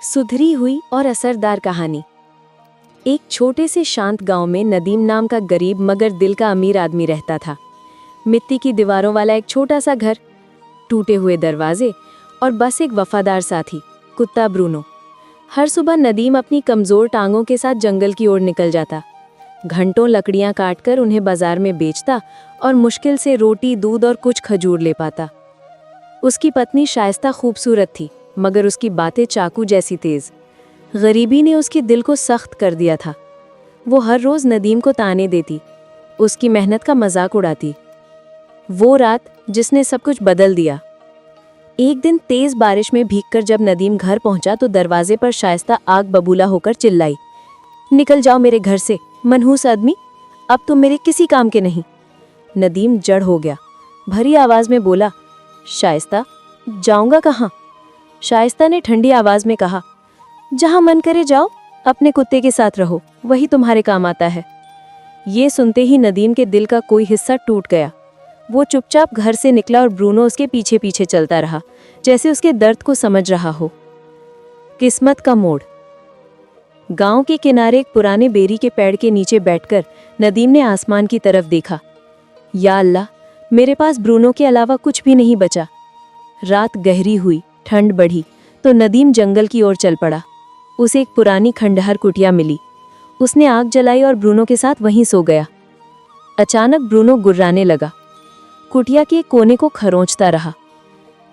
सुधरी हुई और असरदार कहानी। एक छोटे से शांत गांव में नदीम नाम का गरीब मगर दिल का अमीर आदमी रहता था। मिट्टी की दीवारों वाला एक छोटा सा घर, टूटे हुए दरवाजे और बस एक वफादार साथी, कुत्ता ब्रूनो। हर सुबह नदीम अपनी कमज़ोर टांगों के साथ जंगल की ओर निकल जाता। घंटों लकड़ियां काटकर उन्हें बाजार में बेचता और मुश्किल से रोटी, दूध और कुछ खजूर ले पाता। उसकी पत्नी शाइस्ता खूबसूरत थी, मगर उसकी बातें चाकू जैसी तेज। गरीबी ने उसके दिल को सख्त कर दिया था। वो हर रोज नदीम को ताने देती, उसकी मेहनत का मजाक उड़ाती। वो रात जिसने सब कुछ बदल दिया। एक दिन तेज बारिश में भीगकर जब नदीम घर पहुंचा तो दरवाजे पर शाइस्ता आग बबूला होकर चिल्लाई, निकल जाओ मेरे घर से, मनहूस आदमी, अब तुम मेरे किसी काम के नहीं। नदीम जड़ हो गया, भरी आवाज में बोला, शाइस्ता, जाऊंगा कहाँ? शाइस्ता ने ठंडी आवाज में कहा, जहां मन करे जाओ, अपने कुत्ते के साथ रहो, वही तुम्हारे काम आता है। ये सुनते ही नदीम के दिल का कोई हिस्सा टूट गया। वो चुपचाप घर से निकला और ब्रूनो उसके पीछे पीछे चलता रहा, जैसे उसके दर्द को समझ रहा हो। किस्मत का मोड़। गांव के किनारे एक पुराने बेरी के पेड़ के नीचे बैठकर नदीम ने आसमान की तरफ देखा। या अल्लाह, मेरे पास ब्रूनो के अलावा कुछ भी नहीं बचा। रात गहरी हुई, ठंड बढ़ी तो नदीम जंगल की ओर चल पड़ा। उसे एक पुरानी खंडहर कुटिया मिली। उसने आग जलाई और ब्रूनो के साथ वहीं सो गया। अचानक ब्रूनो गुर्राने लगा। कुटिया के एक कोने को खरोंचता रहा।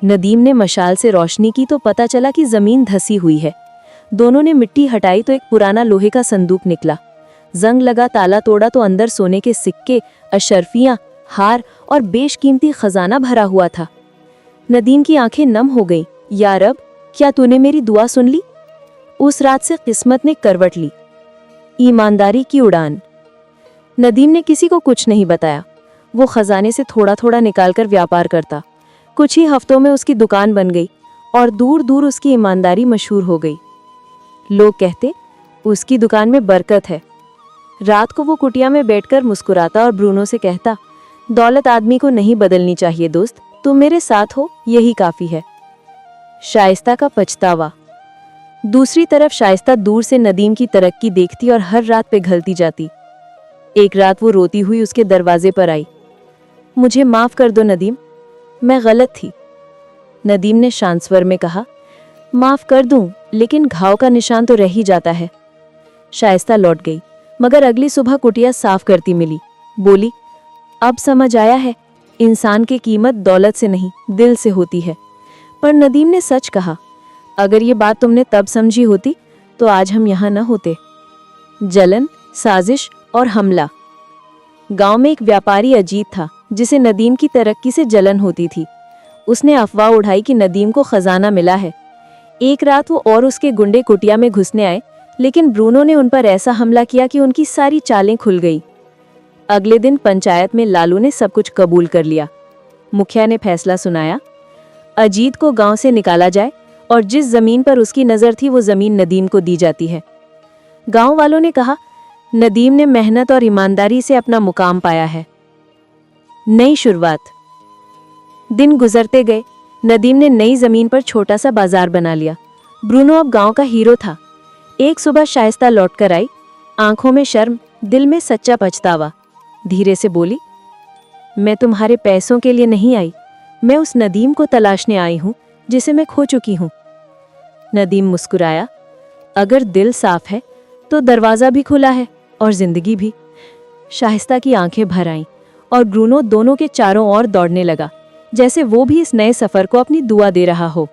नदीम ने मशाल से रोशनी की तो पता चला कि जमीन धसी हुई है। दोनों ने मिट्टी हटाई तो एक पुराना लोहे का संदूक निकला। जंग लगा ताला तोड़ा तो अंदर सोने के सिक्के, अशर्फियां, हार और बेशकीमती खजाना भरा हुआ था। नदीम की आंखें नम हो गईं। या रब, क्या तूने मेरी दुआ सुन ली? उस रात से किस्मत ने करवट ली। ईमानदारी की उड़ान। नदीम ने किसी को कुछ नहीं बताया। वो खजाने से थोड़ा थोड़ा निकालकर व्यापार करता। कुछ ही हफ्तों में उसकी दुकान बन गई और दूर दूर उसकी ईमानदारी मशहूर हो गई। लोग कहते, उसकी दुकान में बरकत है। रात को वो कुटिया में बैठकर मुस्कुराता और ब्रूनो से कहता, दौलत आदमी को नहीं बदलनी चाहिए दोस्त, तुम मेरे साथ हो, यही काफी है। शाइस्ता का पछतावा। दूसरी तरफ शाइस्ता दूर से नदीम की तरक्की देखती और हर रात पिघलती जाती। एक रात वो रोती हुई उसके दरवाजे पर आई। मुझे माफ कर दो नदीम, मैं गलत थी। नदीम ने शांत स्वर में कहा, माफ कर दूं, लेकिन घाव का निशान तो रह ही जाता है। शाइस्ता लौट गई, मगर अगली सुबह कुटिया साफ करती मिली। बोली, अब समझ आया है, इंसान की कीमत दौलत से नहीं, दिल से होती है। पर नदीम ने सच कहा, अगर ये बात तुमने तब समझी होती तो आज हम यहाँ न होते। जलन, साजिश और हमला। गांव में एक व्यापारी अजीत था, जिसे नदीम की तरक्की से जलन होती थी। उसने अफवाह उड़ाई कि नदीम को खजाना मिला है। एक रात वो और उसके गुंडे कुटिया में घुसने आए, लेकिन ब्रूनो ने उन पर ऐसा हमला किया कि उनकी सारी चालें खुल गई। अगले दिन पंचायत में लालू ने सब कुछ कबूल कर लिया। मुखिया ने फैसला सुनाया, अजीत को गांव से निकाला जाए और जिस जमीन पर उसकी नजर थी वो जमीन नदीम को दी जाती है। गांव वालों ने कहा, नदीम ने मेहनत और ईमानदारी से अपना मुकाम पाया है। नई शुरुआत। दिन गुजरते गए। नदीम ने नई जमीन पर छोटा सा बाजार बना लिया। ब्रूनो अब गांव का हीरो था। एक सुबह शाइस्ता लौटकर आई, आंखों में शर्म, दिल में सच्चा पछतावा। धीरे से बोली, मैं तुम्हारे पैसों के लिए नहीं आई, मैं उस नदीम को तलाशने आई हूं जिसे मैं खो चुकी हूं। नदीम मुस्कुराया, अगर दिल साफ है तो दरवाजा भी खुला है और जिंदगी भी। शाइस्ता की आंखें भर आईं और ब्रूनो दोनों के चारों ओर दौड़ने लगा, जैसे वो भी इस नए सफर को अपनी दुआ दे रहा हो।